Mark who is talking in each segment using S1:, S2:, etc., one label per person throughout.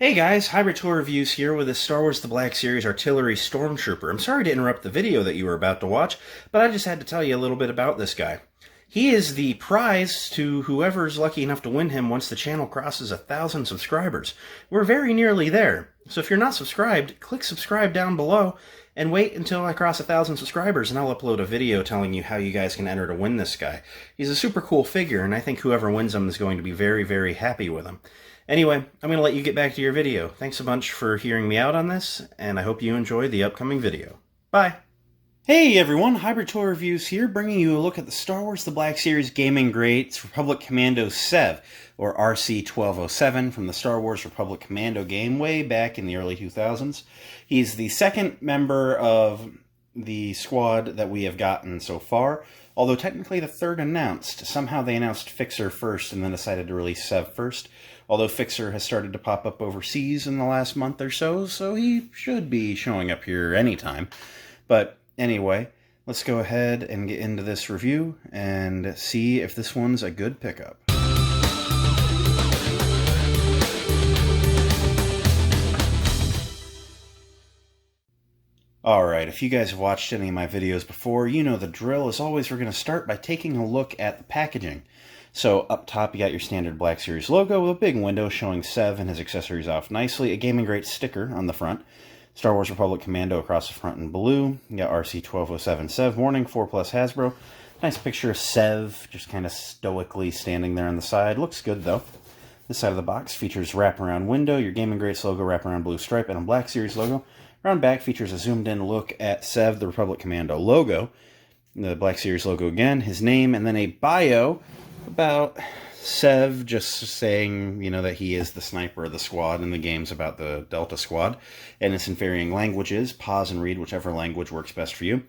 S1: Hey guys, Hybrid Tour Reviews here with a Star Wars The Black Series Artillery Stormtrooper. I'm sorry to interrupt the video that you were about to watch, but I just had to tell you a little bit about this guy. He is the prize to whoever's lucky enough to win him once the channel crosses 1,000 subscribers. We're very nearly there, so if you're not subscribed, click subscribe down below and wait until I cross 1,000 subscribers and I'll upload a video telling you how you guys can enter to win this guy. He's a super cool figure, and I think whoever wins him is going to be very, very happy with him. Anyway, I'm going to let you get back to your video. Thanks a bunch for hearing me out on this, and I hope you enjoy the upcoming video. Bye! Hey everyone, Hybrid Tour Reviews here, bringing you a look at the Star Wars The Black Series Gaming Greats Republic Commando Sev, or RC-1207, from the Star Wars Republic Commando game way back in the early 2000s. He's the second member of the squad that we have gotten so far, although technically the third announced. Somehow they announced Fixer first and then decided to release Sev first. Although Fixer has started to pop up overseas in the last month or so, so he should be showing up here anytime. But anyway, let's go ahead and get into this review and see if this one's a good pickup. Alright, if you guys have watched any of my videos before, you know the drill. As always, we're going to start by taking a look at the packaging. So up top you got your standard Black Series logo with a big window showing Sev and his accessories off nicely, a Gaming Great sticker on the front, Star Wars Republic Commando across the front in blue, you got RC-1207 Sev warning, 4+ Hasbro, nice picture of Sev just kind of stoically standing there on the side, looks good though. This side of the box features wraparound window, your Gaming Greats logo, wraparound blue stripe, and a Black Series logo. Around back features a zoomed in look at Sev, the Republic Commando logo, the Black Series logo again, his name, and then a bio about Sev, just saying, you know, that he is the sniper of the squad, and the game's about the Delta Squad, and it's in varying languages. Pause and read whichever language works best for you.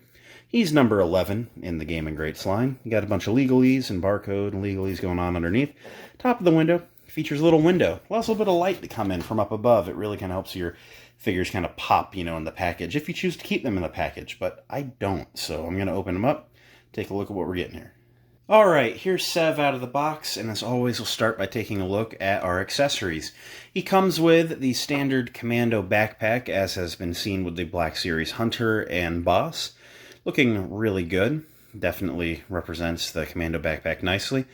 S1: He's number 11 in the Gaming Greats line. You got a bunch of legalese and barcode and legalese going on underneath. Top of the window features a little window. Allows a little bit of light to come in from up above. It really kind of helps your figures kind of pop, you know, in the package, if you choose to keep them in the package, but I don't, so I'm going to open them up, take a look at what we're getting here. Alright, here's Sev out of the box, and as always we'll start by taking a look at our accessories. He comes with the standard Commando backpack, as has been seen with the Black Series Hunter and Boss. Looking really good, definitely represents the Commando backpack nicely.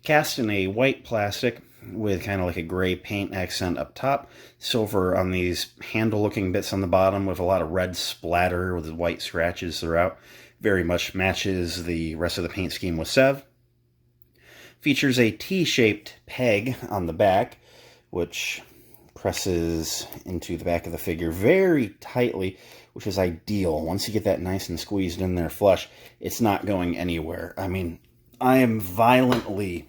S1: Cast in a white plastic with kind of like a gray paint accent up top, silver on these handle-looking bits on the bottom with a lot of red splatter with white scratches throughout. Very much matches the rest of the paint scheme with Sev. Features a T-shaped peg on the back, which presses into the back of the figure very tightly, which is ideal. Once you get that nice and squeezed in there flush, it's not going anywhere. I mean, I am violently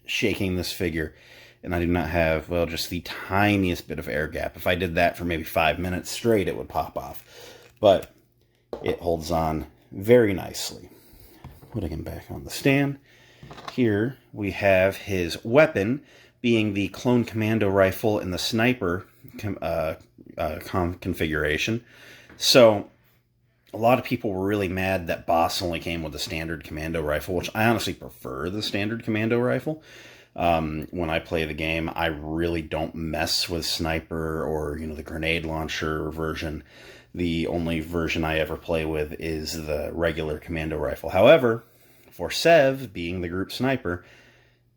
S1: shaking this figure, and I do not have, well, just the tiniest bit of air gap. If I did that for maybe 5 minutes straight, it would pop off. But it holds on very nicely. Putting him back on the stand. Here we have his weapon, being the Clone Commando rifle in the sniper configuration. So a lot of people were really mad that Boss only came with the standard Commando rifle, which I honestly prefer the standard Commando rifle. When I play the game, I really don't mess with sniper or, you know, the grenade launcher version. The only version I ever play with is the regular Commando rifle. However, for Sev, being the group sniper,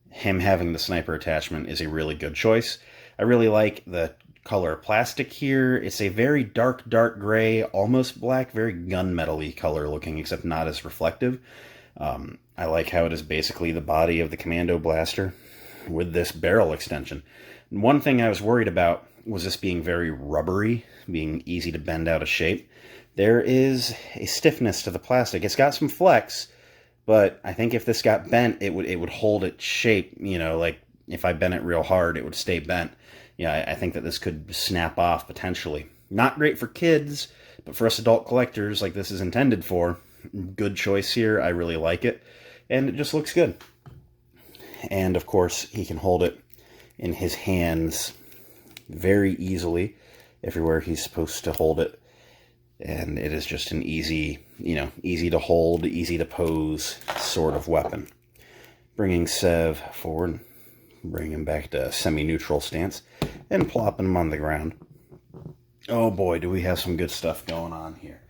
S1: him having the sniper attachment is a really good choice. I really like the color plastic here. It's a very dark gray, almost black, very gunmetal-y color looking, except not as reflective. I like how it is basically the body of the Commando blaster with this barrel extension. One thing I was worried about was this being very rubbery, being easy to bend out of shape. There is a stiffness to the plastic. It's got some flex, but I think if this got bent, it would hold its shape. You know, like if I bent it real hard, it would stay bent. Yeah, I think that this could snap off potentially. Not great for kids, but for us adult collectors like this is intended for, good choice here. I really like it, and it just looks good. And of course, he can hold it in his hands very easily everywhere he's supposed to hold it, and it is just an easy, you know, easy to hold, easy to pose sort of weapon. Bringing Sev forward, Bring him back to semi-neutral stance and plopping him on the ground. Oh boy, do we have some good stuff going on here.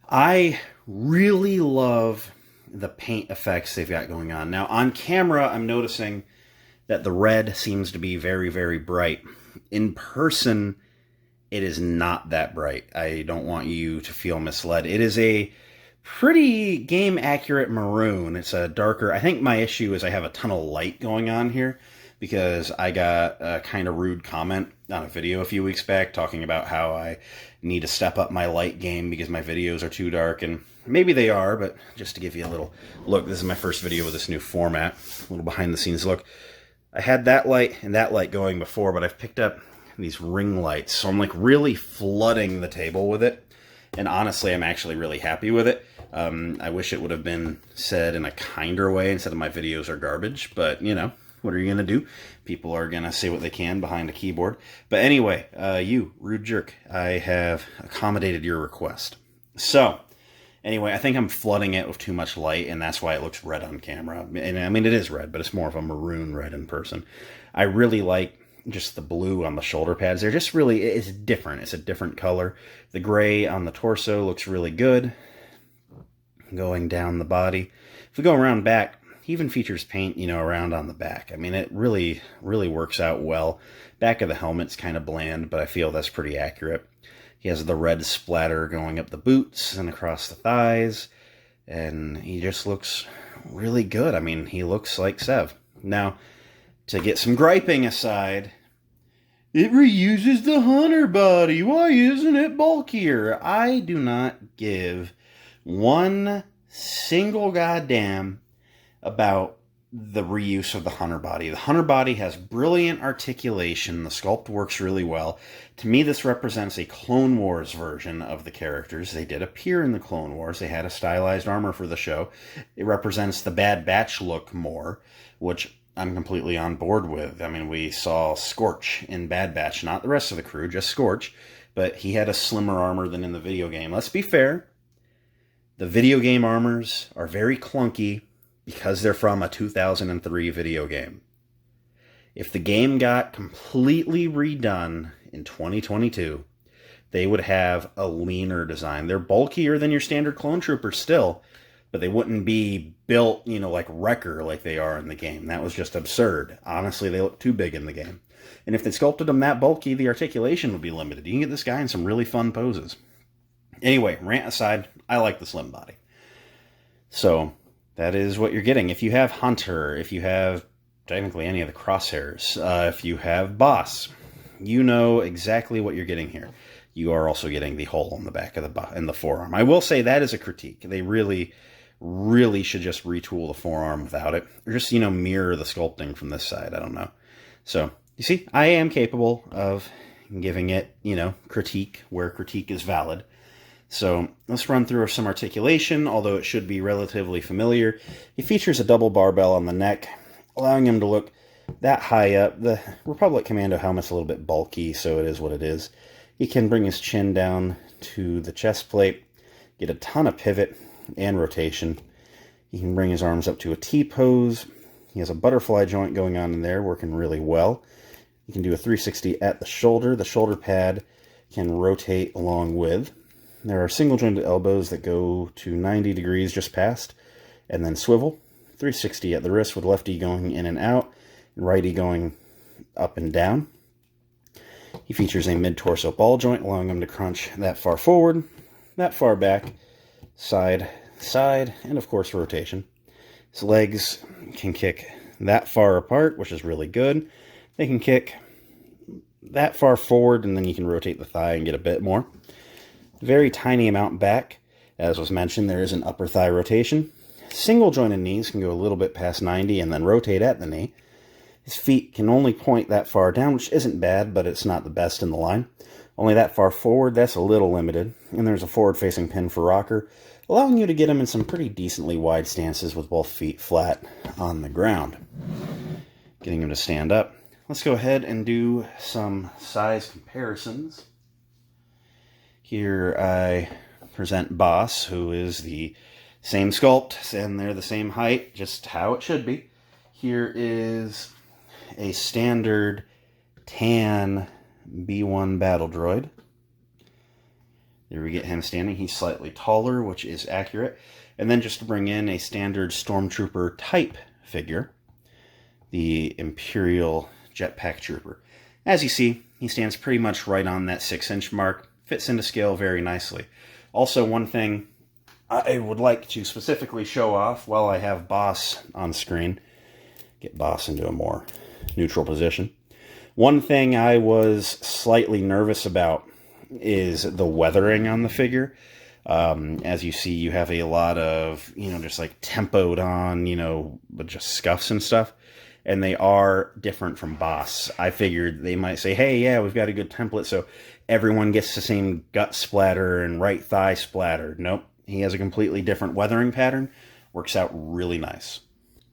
S1: I really love the paint effects they've got going on. Now, on camera, I'm noticing that the red seems to be very, very bright. In person, it is not that bright. I don't want you to feel misled. It is a pretty game-accurate maroon. It's a darker... I think my issue is I have a ton of light going on here because I got a kind of rude comment on a video a few weeks back talking about how I need to step up my light game because my videos are too dark, and maybe they are, but just to give you a little look, this is my first video with this new format, a little behind-the-scenes look. I had that light and that light going before, but I've picked up these ring lights, so I'm like really flooding the table with it, and honestly, I'm actually really happy with it. I wish it would have been said in a kinder way instead of my videos are garbage, but, you know, what are you going to do? People are going to say what they can behind a keyboard. But anyway, you, rude jerk, I have accommodated your request. So, anyway, I think I'm flooding it with too much light, and that's why it looks red on camera. And I mean, it is red, but it's more of a maroon red in person. I really like just the blue on the shoulder pads. They're just really, it's different. It's a different color. The gray on the torso looks really good. Going down the body. If we go around back, he even features paint, you know, around on the back. I mean, it really, really works out well. Back of the helmet's kind of bland, but I feel that's pretty accurate. He has the red splatter going up the boots and across the thighs, and he just looks really good. I mean, he looks like Sev. Now, to get some griping aside, it reuses the Hunter body. Why isn't it bulkier? I do not give one single goddamn about the reuse of the Hunter body. The Hunter body has brilliant articulation. The sculpt works really well. To me, this represents a Clone Wars version of the characters. They did appear in the Clone Wars. They had a stylized armor for the show. It represents the Bad Batch look more, which I'm completely on board with. I mean, we saw Scorch in Bad Batch, not the rest of the crew, just Scorch, but he had a slimmer armor than in the video game. Let's be fair. The video game armors are very clunky because they're from a 2003 video game. If the game got completely redone in 2022, they would have a leaner design. They're bulkier than your standard clone troopers still, but they wouldn't be built, you know, like Wrecker like they are in the game. That was just absurd. Honestly, they look too big in the game. And if they sculpted them that bulky, the articulation would be limited. You can get this guy in some really fun poses. Anyway, rant aside, I like the slim body. So, that is what you're getting. If you have Hunter, if you have technically any of the crosshairs, if you have Boss, you know exactly what you're getting here. You are also getting the hole in the back of the forearm. I will say that is a critique. They really, really should just retool the forearm without it. Or just, you know, mirror the sculpting from this side. I don't know. So, you see, I am capable of giving it, you know, critique where critique is valid. So let's run through some articulation, although it should be relatively familiar. He features a double barbell on the neck, allowing him to look that high up. The Republic Commando helmet's a little bit bulky, so it is what it is. He can bring his chin down to the chest plate, get a ton of pivot and rotation. He can bring his arms up to a T-pose. He has a butterfly joint going on in there, working really well. He can do a 360 at the shoulder. The shoulder pad can rotate along with. There are single-jointed elbows that go to 90 degrees just past, and then swivel. 360 at the wrist with lefty going in and out, and righty going up and down. He features a mid-torso ball joint, allowing him to crunch that far forward, that far back, side, side, and of course rotation. His legs can kick that far apart, which is really good. They can kick that far forward, and then you can rotate the thigh and get a bit more. Very tiny amount back. As was mentioned, there is an upper thigh rotation. Single jointed knees can go a little bit past 90 and then rotate at the knee. His feet can only point that far down, which isn't bad, but it's not the best in the line. Only that far forward, that's a little limited. And there's a forward-facing pin for rocker, allowing you to get him in some pretty decently wide stances with both feet flat on the ground. Getting him to stand up. Let's go ahead and do some size comparisons. Here I present Boss, who is the same sculpt, and they're the same height, just how it should be. Here is a standard tan B1 battle droid. There we get him standing. He's slightly taller, which is accurate. And then just to bring in a standard Stormtrooper type figure, the Imperial Jetpack Trooper. As you see, he stands pretty much right on that 6-inch mark. Fits into scale very nicely. Also, one thing I would like to specifically show off while I have Boss on screen. Get Boss into a more neutral position. One thing I was slightly nervous about is the weathering on the figure. As you see, you have a lot of, just like tempoed on, but just scuffs and stuff. And they are different from Boss. I figured they might say, hey, yeah, we've got a good template, so everyone gets the same gut splatter and right thigh splatter. Nope. He has a completely different weathering pattern. Works out really nice.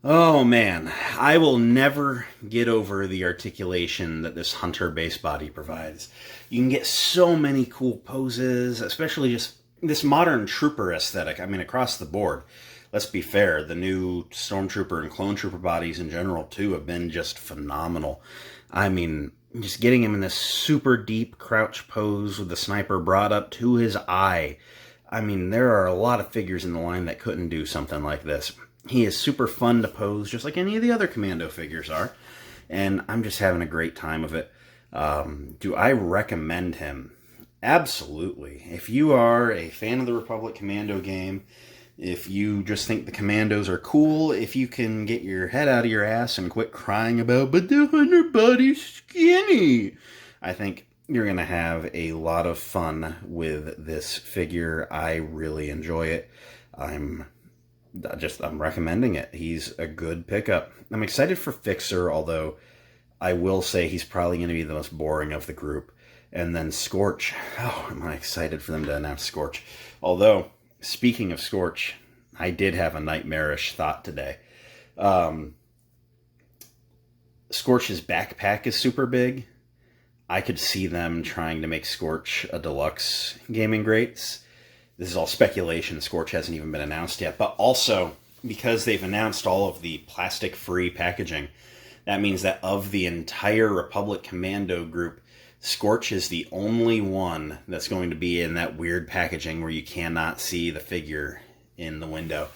S1: Oh man, I will never get over the articulation that this Hunter base body provides. You can get so many cool poses, especially just this modern trooper aesthetic. I mean, across the board. Let's be fair, the new Stormtrooper and Clone Trooper bodies in general, too, have been just phenomenal. I mean, just getting him in this super deep crouch pose with the sniper brought up to his eye. I mean, there are a lot of figures in the line that couldn't do something like this. He is super fun to pose, just like any of the other Commando figures are. And I'm just having a great time of it. Do I recommend him? Absolutely. If you are a fan of the Republic Commando game, if you just think the Commandos are cool, if you can get your head out of your ass and quit crying about, but the Hunter body's skinny, I think you're going to have a lot of fun with this figure. I really enjoy it. I'm recommending it. He's a good pickup. I'm excited for Fixer, although I will say he's probably going to be the most boring of the group. And then Scorch. Oh, am I excited for them to announce Scorch. Although, speaking of Scorch, I did have a nightmarish thought today. Scorch's backpack is super big. I could see them trying to make Scorch a deluxe Gaming Greats. This is all speculation. Scorch hasn't even been announced yet. But also, because they've announced all of the plastic-free packaging, that means that of the entire Republic Commando group, Scorch is the only one that's going to be in that weird packaging where you cannot see the figure in the window.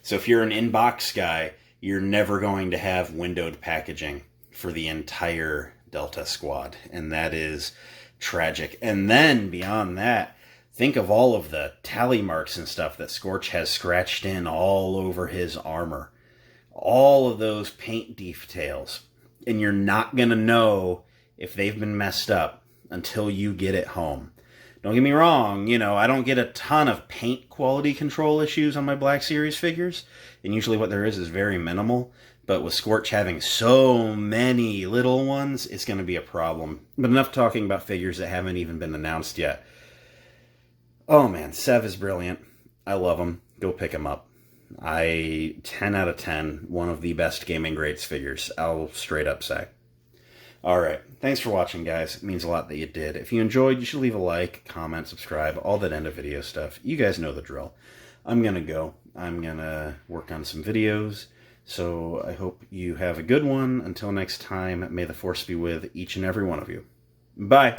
S1: So if you're an inbox guy, you're never going to have windowed packaging for the entire Delta squad. And that is tragic. And then beyond that, think of all of the tally marks and stuff that Scorch has scratched in all over his armor. All of those paint details. And you're not going to know if they've been messed up until you get it home. Don't get me wrong, I don't get a ton of paint quality control issues on my Black Series figures, and usually what there is very minimal, but with Scorch having so many little ones, it's going to be a problem. But enough talking about figures that haven't even been announced yet. Oh man, Sev is brilliant. I love him. Go pick him up. 10 out of 10, one of the best Gaming Greats figures, I'll straight up say. Alright, thanks for watching, guys. It means a lot that you did. If you enjoyed, you should leave a like, comment, subscribe, all that end of video stuff. You guys know the drill. I'm gonna go. I'm gonna work on some videos. So I hope you have a good one. Until next time, may the Force be with each and every one of you. Bye!